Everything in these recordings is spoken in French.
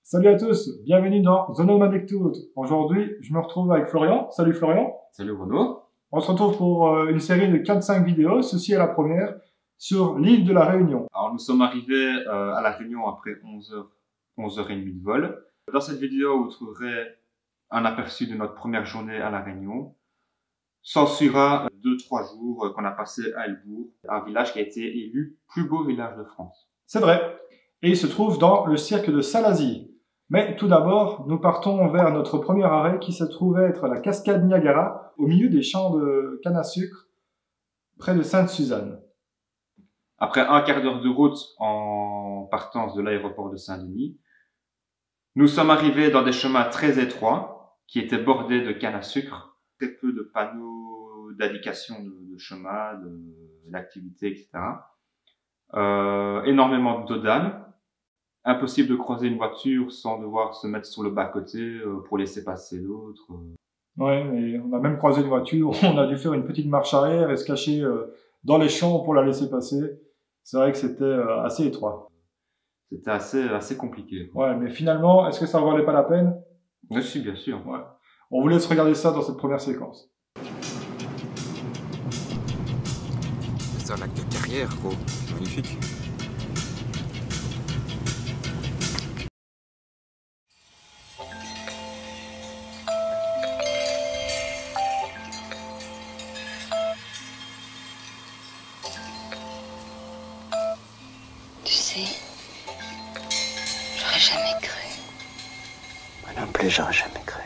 Salut à tous, bienvenue dans The Nomad Activity. Aujourd'hui, je me retrouve avec Florian. Salut Florian. Salut Renaud. On se retrouve pour une série de 4-5 vidéos, ceci est la première, sur l'île de la Réunion. Alors nous sommes arrivés à la Réunion après 11h30 de vol. Dans cette vidéo, vous trouverez un aperçu de notre première journée à la Réunion. S'ensuivra 2-3 jours qu'on a passé à Elbourg, un village qui a été élu plus beau village de France. C'est vrai, et il se trouve dans le cirque de Salazie. Mais tout d'abord, nous partons vers notre premier arrêt qui se trouve être la cascade Niagara, au milieu des champs de canne à sucre, près de Sainte-Suzanne. Après un quart d'heure de route en partance de l'aéroport de Saint-Denis, nous sommes arrivés dans des chemins très étroits qui étaient bordés de canne à sucre, très peu de panneaux d'indication de chemin, d'activité, etc. Énormément de dodanes. Impossible de croiser une voiture sans devoir se mettre sur le bas-côté pour laisser passer l'autre. Ouais, mais on a même croisé une voiture, on a dû faire une petite marche arrière et se cacher dans les champs pour la laisser passer. C'est vrai que c'était assez étroit. C'était assez compliqué. Ouais, mais finalement, est-ce que ça ne valait pas la peine? Oui, si, bien sûr. Ouais. On vous laisse regarder ça dans cette première séquence. C'est un lac de carrière, gros. Magnifique. Tu sais, j'aurais jamais cru. Moi non plus, j'aurais jamais cru.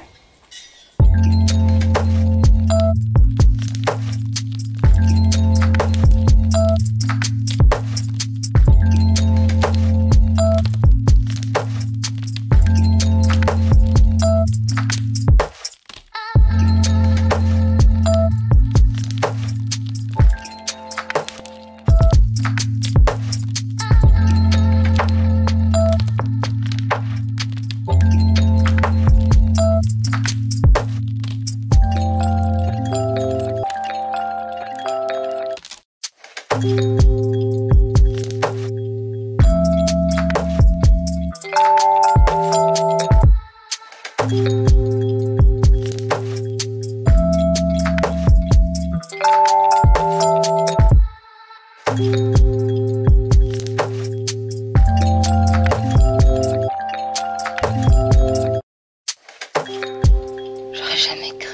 J'aurais jamais cru.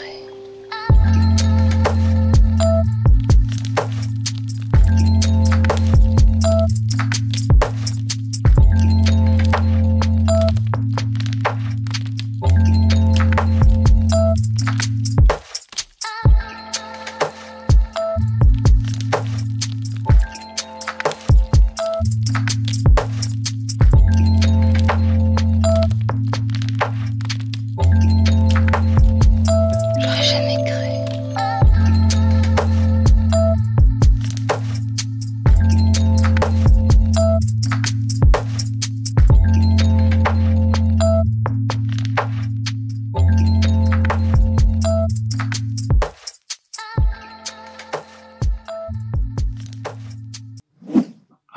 J'aurais jamais cru.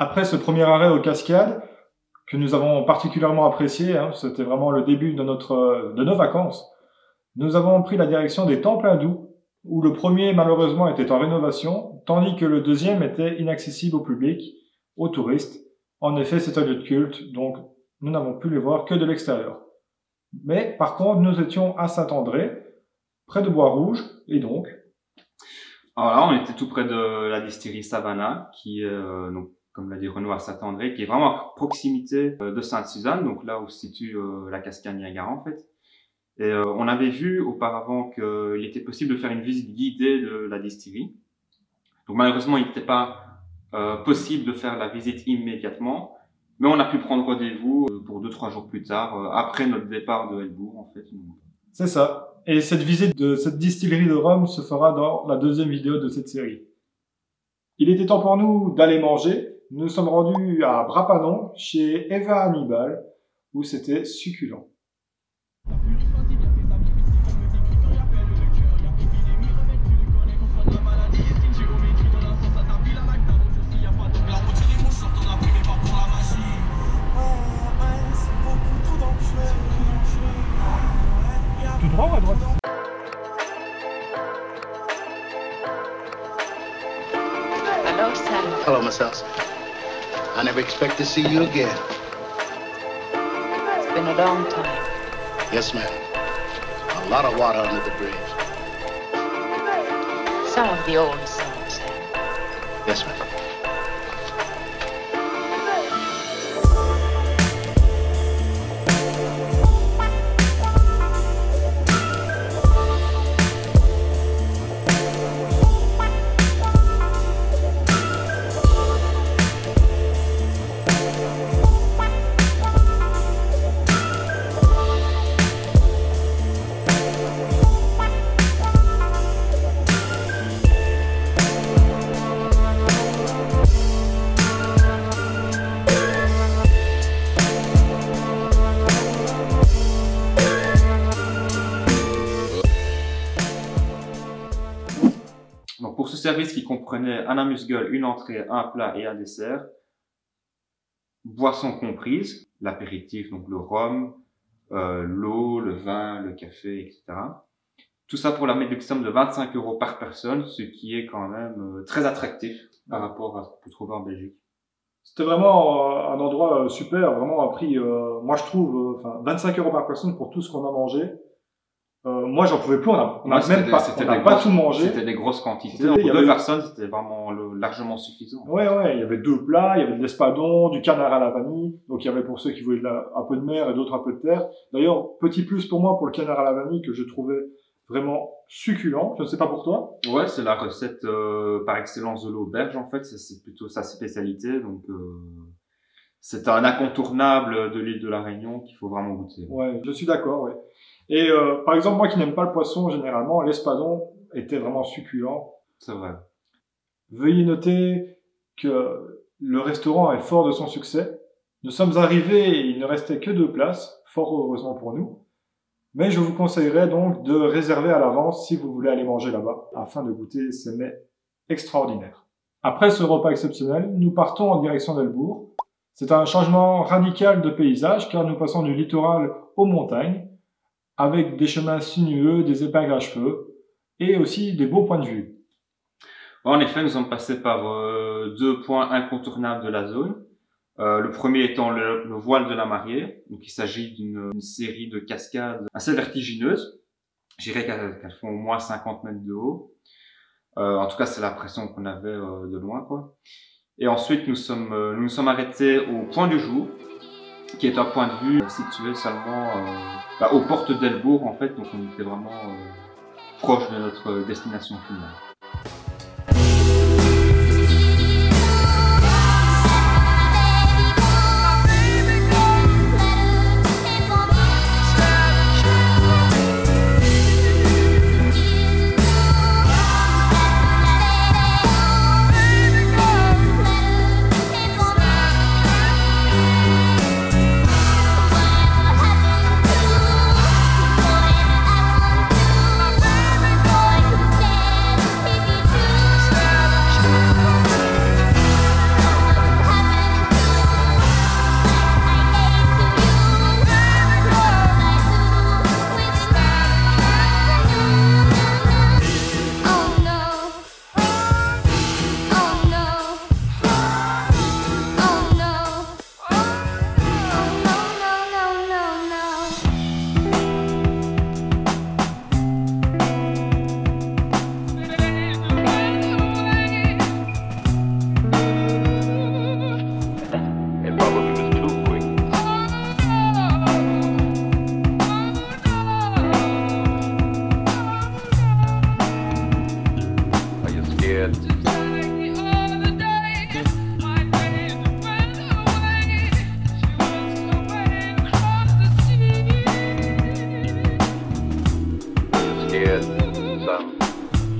Après ce premier arrêt aux cascades, que nous avons particulièrement apprécié, hein, c'était vraiment le début de nos vacances, nous avons pris la direction des temples hindous, où le premier malheureusement était en rénovation, tandis que le deuxième était inaccessible au public, aux touristes. En effet, c'est un lieu de culte, donc nous n'avons pu les voir que de l'extérieur. Mais par contre, nous étions à Saint-André, près de Bois-Rouge, et donc... Alors là, on était tout près de la distillerie Savannah, qui est, donc, comme l'a dit Renaud, à Saint-André, qui est vraiment à proximité de Sainte-Suzanne, donc là où se situe la cascade Niagara en fait. Et on avait vu auparavant qu'il était possible de faire une visite guidée de la distillerie. Donc malheureusement, il n'était pas possible de faire la visite immédiatement, mais on a pu prendre rendez-vous pour 2-3 jours plus tard, après notre départ de Elbourg en fait. C'est ça. Et cette visite de cette distillerie de rhum se fera dans la deuxième vidéo de cette série. Il était temps pour nous d'aller manger. Nous sommes rendus à Brapanon, chez Eva Hannibal, où c'était succulent. Tout droit ou à droite? Hello, Sam. Hello, Miss Elsa. I never expect to see you again. It's been a long time. Yes, ma'am. A lot of water under the bridge. Some of the old songs, Sam. Yes, ma'am. Donc pour ce service qui comprenait un amuse-gueule, une entrée, un plat et un dessert, boissons comprises, l'apéritif, donc le rhum, l'eau, le vin, le café, etc. Tout ça pour la médiocre somme de 25 € par personne, ce qui est quand même très attractif par rapport à ce qu'on peut trouver en Belgique. C'était vraiment un endroit super, vraiment un prix, moi je trouve, 25 € par personne pour tout ce qu'on a mangé. Moi j'en pouvais plus, on n'a même pas tout mangé. C'était des grosses quantités. Pour deux personnes, c'était vraiment largement suffisant. Ouais, il y avait 2 plats, il y avait de l'espadon, du canard à la vanille, donc il y avait pour ceux qui voulaient un peu de mer et d'autres un peu de terre. D'ailleurs, petit plus pour moi pour le canard à la vanille que je trouvais vraiment succulent, je ne sais pas pour toi. Ouais, c'est la recette par excellence de l'auberge en fait, c'est plutôt sa spécialité, donc c'est un incontournable de l'île de la Réunion qu'il faut vraiment goûter. Ouais, je suis d'accord, ouais. Et par exemple, moi qui n'aime pas le poisson, généralement, l'espadon était vraiment succulent. C'est vrai. Veuillez noter que le restaurant est fort de son succès. Nous sommes arrivés et il ne restait que 2 places, fort heureusement pour nous. Mais je vous conseillerais donc de réserver à l'avance si vous voulez aller manger là-bas, afin de goûter ces mets extraordinaires. Après ce repas exceptionnel, nous partons en direction d'Elbourg. C'est un changement radical de paysage car nous passons du littoral aux montagnes, avec des chemins sinueux, des épingles à cheveux, et aussi des beaux points de vue. En effet, nous sommes passés par 2 points incontournables de la zone. Le premier étant le voile de la mariée. Donc, il s'agit d'une série de cascades assez vertigineuses. Je dirais qu'elles font au moins 50 mètres de haut. En tout cas, c'est l'impression qu'on avait de loin, quoi. Et ensuite, nous nous sommes arrêtés au point du jour, qui est un point de vue situé seulement aux portes d'Elbourg, en fait. Donc, on était vraiment proche de notre destination finale.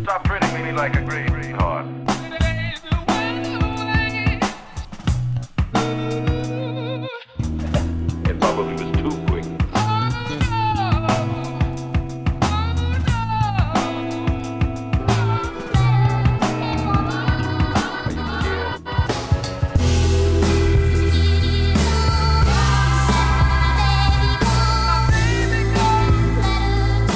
Stop treating me like a greenhorn. It probably was too quick. Are you scared?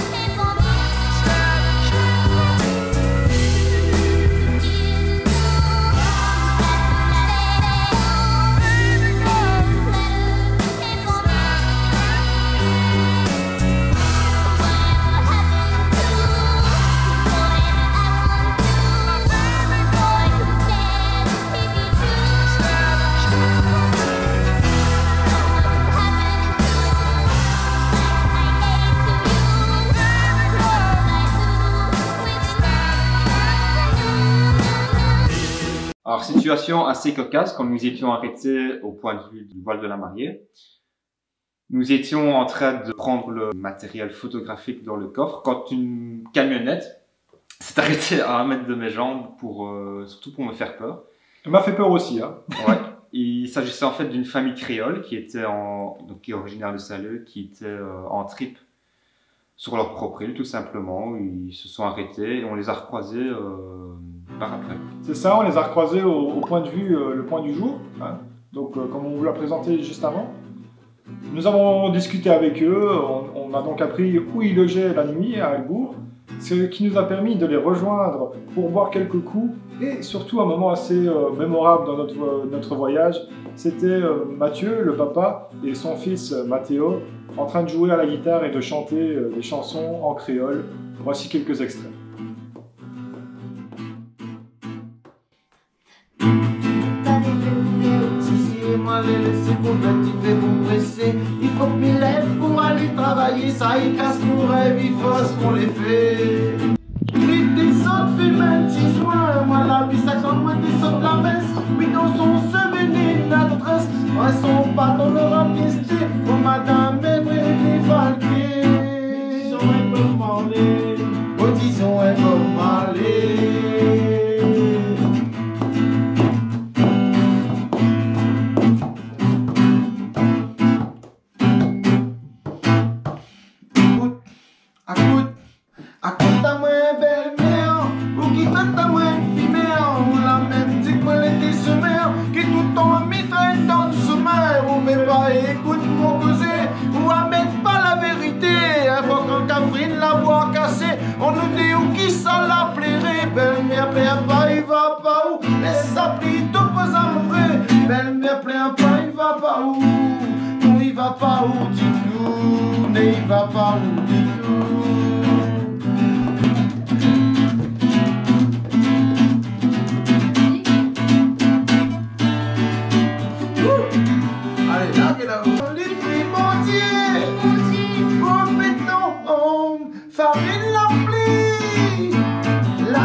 Alors, situation assez cocasse, quand nous étions arrêtés au point de vue du voile de la mariée. Nous étions en train de prendre le matériel photographique dans le coffre quand une camionnette s'est arrêtée à 1 mètre de mes jambes surtout pour me faire peur. Elle m'a fait peur aussi, hein. Ouais. Il s'agissait en fait d'une famille créole qui était qui est originaire de Saleux, qui était en trip sur leur propre île, tout simplement. Ils se sont arrêtés et on les a recroisés par après. C'est ça, on les a recroisés au point de vue, le point du jour, hein. Donc, comme on vous l'a présenté juste avant. Nous avons discuté avec eux, on a donc appris où ils logeaient la nuit à Albourg, ce qui nous a permis de les rejoindre pour boire quelques coups, et surtout un moment assez mémorable dans notre voyage, c'était Mathieu, le papa, et son fils Mathéo, en train de jouer à la guitare et de chanter des chansons en créole. Voici quelques extraits. Il faut que m'y lève pour aller travailler, ça y casse mon rêve, il force pour les faits. Les autres fait 26 juin, moi la vie ça quand moi des autres la messe. Oui dans son souvenir d'adresse, elles sont pas dans leur amnistie. Oh madame est vraie défalquée. Disons un peu parler, oh disons un peu parler. On nous dit où qui ça l'a plairé, belle-mère plein pas, il va pas où, laisse ça plie, tout pas amoureux, belle-mère plein pas, il va pas où, non il va pas où, dis-nous, ne il va pas où, dis-nous. Allez, là, là, l'esprit mondier, profitons, farine la pluie, là,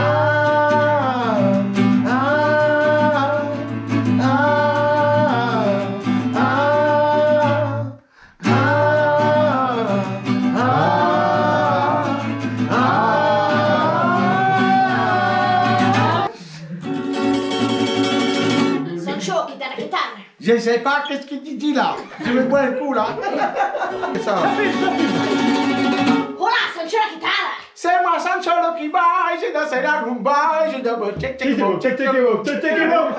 je sais pas qu'est-ce qu'il dit là. Je vais boire un coup là. Ça. Hola, Sancho la guitarra. C'est moi Sancho le qui baille, j'ai dansé la rumba, j'ai dansé check check boom, check check boom, check check boom.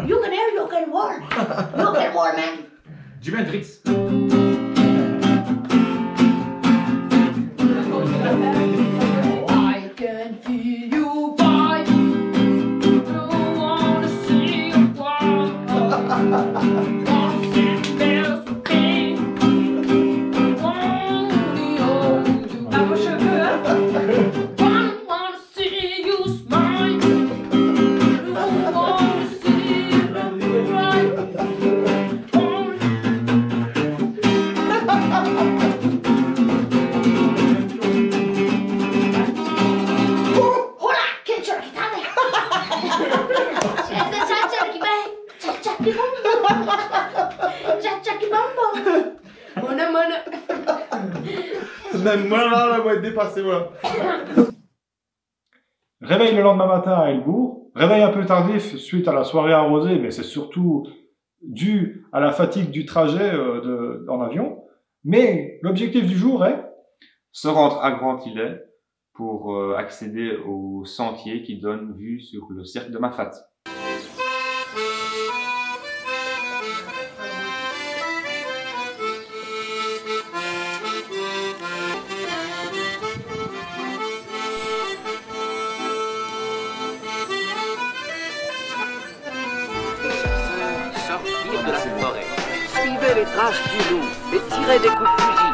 You can hear, you can walk. You can walk, man. Jimi Hendrix. I can feel you vibe. Don't wanna see you walk. Wanna sit there with me. Only hold you. À vos cheveux. Wanna see you smile. Don't wanna see you cry. Hola, che c'è la chitarra? Mona, mona. Même moi là, moi dépassé voilà. Réveil le lendemain matin à Elbourg, réveil un peu tardif suite à la soirée arrosée, mais c'est surtout dû à la fatigue du trajet en avion. Mais l'objectif du jour est se rendre à Grand-Îlet pour accéder au sentier qui donne vue sur le cercle de Mafat. Sortir de la forêt, suivez les traces du loup et tirez des coups de fusil.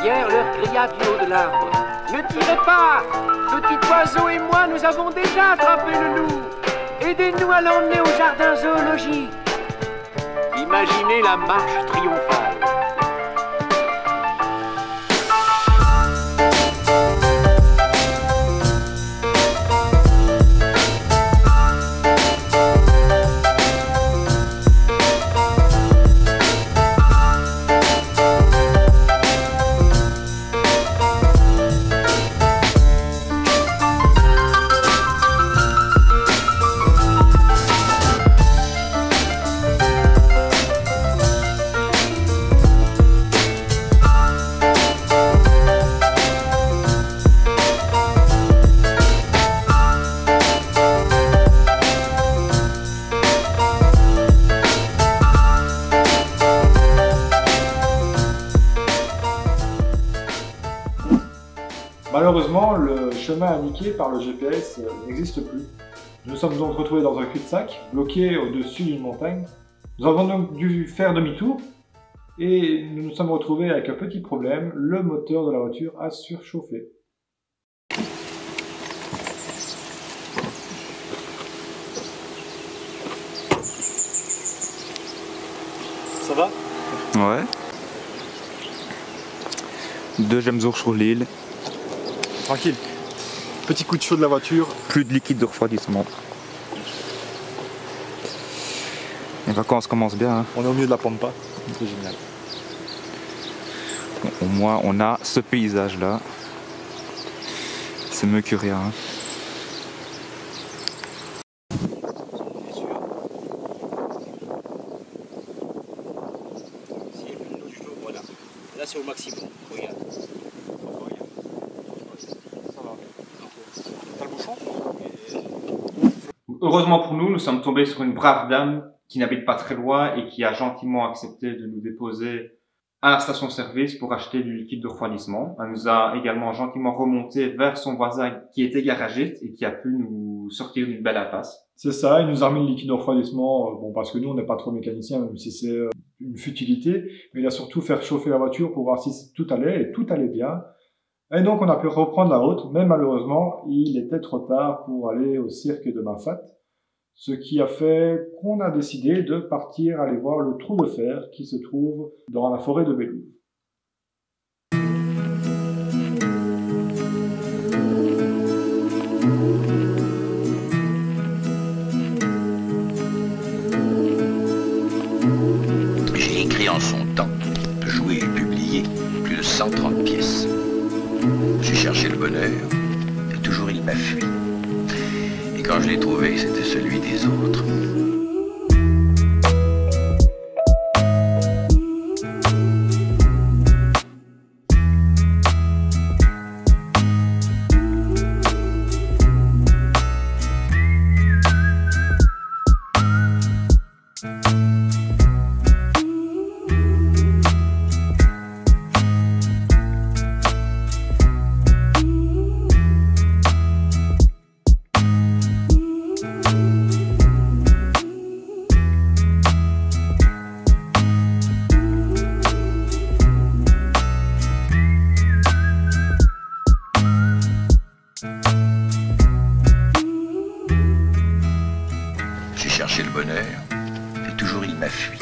Hier, leur cria du haut de l'arbre. Ne tirez pas! Petit oiseau et moi, nous avons déjà attrapé le loup. Aidez-nous à l'emmener au jardin zoologique. Imaginez la marche triomphale. Malheureusement, le chemin indiqué par le GPS n'existe plus. Nous sommes donc retrouvés dans un cul-de-sac, bloqué au-dessus d'une montagne. Nous avons donc dû faire demi-tour et nous nous sommes retrouvés avec un petit problème, le moteur de la voiture a surchauffé. Ça va? Ouais. Deuxième jour sur l'île. Tranquille. Petit coup de chaud de la voiture. Plus de liquide de refroidissement. Les vacances commencent bien. Hein. On est au milieu de la pampa. C'est génial. Bon, au moins on a ce paysage là. C'est mieux que rien. Hein. Voilà. Là c'est au maximum. Regarde. Heureusement pour nous, nous sommes tombés sur une brave dame qui n'habite pas très loin et qui a gentiment accepté de nous déposer à la station-service pour acheter du liquide de refroidissement. Elle nous a également gentiment remonté vers son voisin qui était garagiste et qui a pu nous sortir d'une belle impasse. C'est ça, il nous a remis le liquide de refroidissement, bon parce que nous on n'est pas trop mécaniciens, même si c'est une futilité, mais il a surtout fait chauffer la voiture pour voir si tout allait, et tout allait bien. Et donc on a pu reprendre la route, mais malheureusement il était trop tard pour aller au cirque de Mafat, ce qui a fait qu'on a décidé de partir aller voir le trou de fer qui se trouve dans la forêt de Bellouve. J'ai écrit en son temps, joué et publié plus de 130 pièces. J'ai cherché le bonheur, et toujours il m'a fui. Et quand je l'ai trouvé, c'était celui des autres. J'ai cherché le bonheur, et toujours il m'a fui.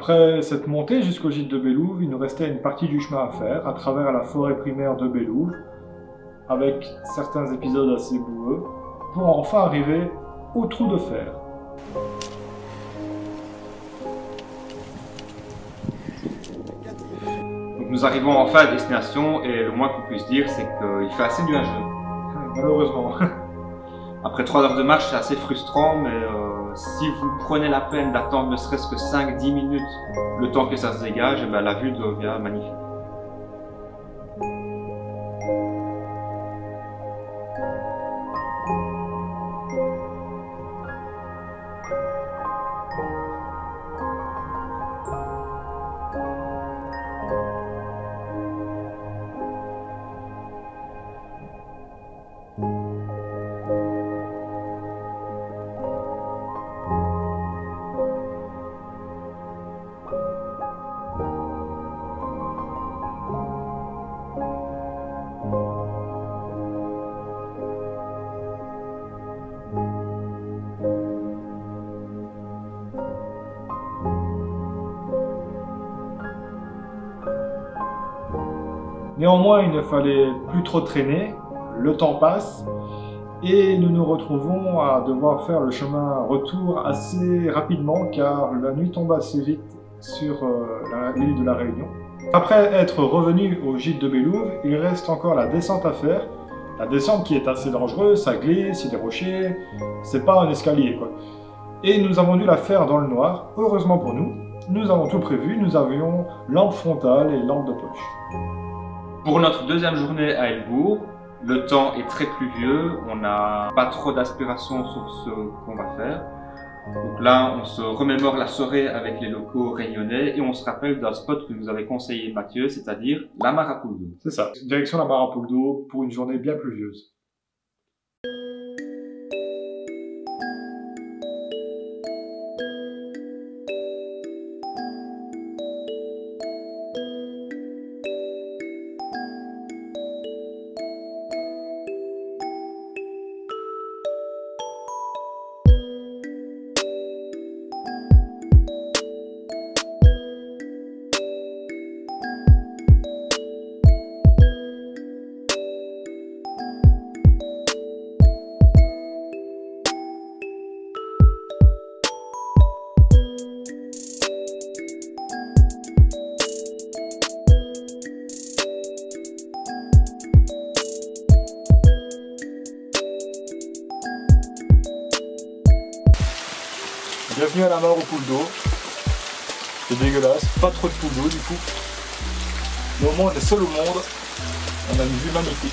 Après cette montée jusqu'au gîte de Bélouve, il nous restait une partie du chemin à faire à travers la forêt primaire de Bélouve, avec certains épisodes assez boueux, pour enfin arriver au trou de fer. Donc nous arrivons enfin à destination et le moins qu'on puisse dire c'est qu'il fait assez nuageux. Malheureusement. Après 3 heures de marche, c'est assez frustrant, mais si vous prenez la peine d'attendre ne serait-ce que 5-10 minutes le temps que ça se dégage, ben, la vue devient magnifique. Néanmoins, il ne fallait plus trop traîner, le temps passe, et nous nous retrouvons à devoir faire le chemin retour assez rapidement, car la nuit tombe assez vite sur l'île de la Réunion. Après être revenu au gîte de Bélouve, il reste encore la descente à faire. La descente qui est assez dangereuse, ça glisse, il y a des rochers, c'est pas un escalier quoi. Et nous avons dû la faire dans le noir. Heureusement pour nous, nous avons tout prévu, nous avions lampe frontale et lampe de poche. Pour notre deuxième journée à Elbourg, le temps est très pluvieux, on n'a pas trop d'aspiration sur ce qu'on va faire. Donc là, on se remémore la soirée avec les locaux réunionnais et on se rappelle d'un spot que nous avait conseillé Mathieu, c'est-à-dire la Marapouldo. C'est ça, direction la Marapouldo pour une journée bien pluvieuse. Bienvenue à la mare au poule d'eau. C'est dégueulasse, pas trop de poule d'eau du coup. Mais au moins on est seul au monde. On a une vue magnifique.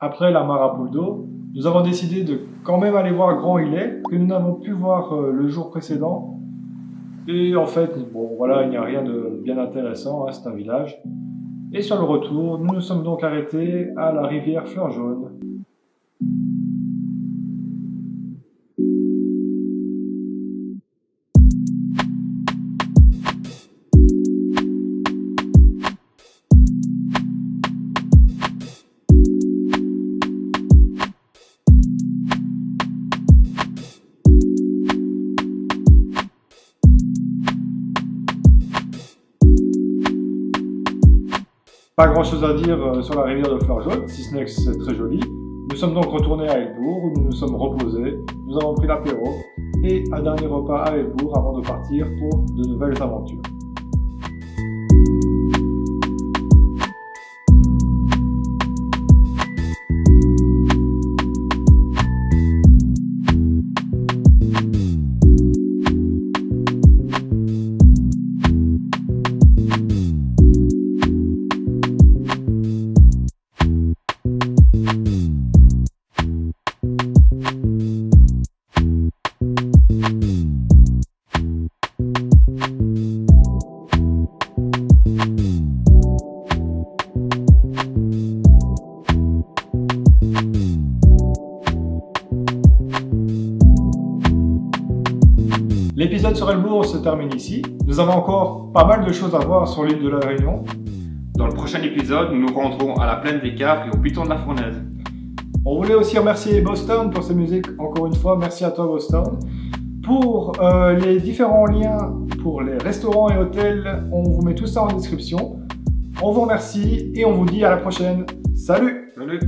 Après la Marapouldo, nous avons décidé de quand même aller voir Grand Islet, que nous n'avons pu voir le jour précédent. Et en fait, bon voilà, il n'y a rien de bien intéressant, hein, c'est un village. Et sur le retour, nous nous sommes donc arrêtés à la rivière Fleur Jaune. Pas grand chose à dire sur la rivière de Fleurs Jaunes, si ce n'est que c'est très joli. Nous sommes donc retournés à Helbourg où nous nous sommes reposés, nous avons pris l'apéro et un dernier repas à Helbourg avant de partir pour de nouvelles aventures. L'épisode sur Helbourg se termine ici. Nous avons encore pas mal de choses à voir sur l'île de la Réunion. Dans le prochain épisode, nous nous rendrons à la plaine des Capres et au Piton de la Fournaise. On voulait aussi remercier Boston pour ses musiques, encore une fois, merci à toi Boston. Pour les différents liens pour les restaurants et hôtels, on vous met tout ça en description. On vous remercie et on vous dit à la prochaine. Salut! Salut!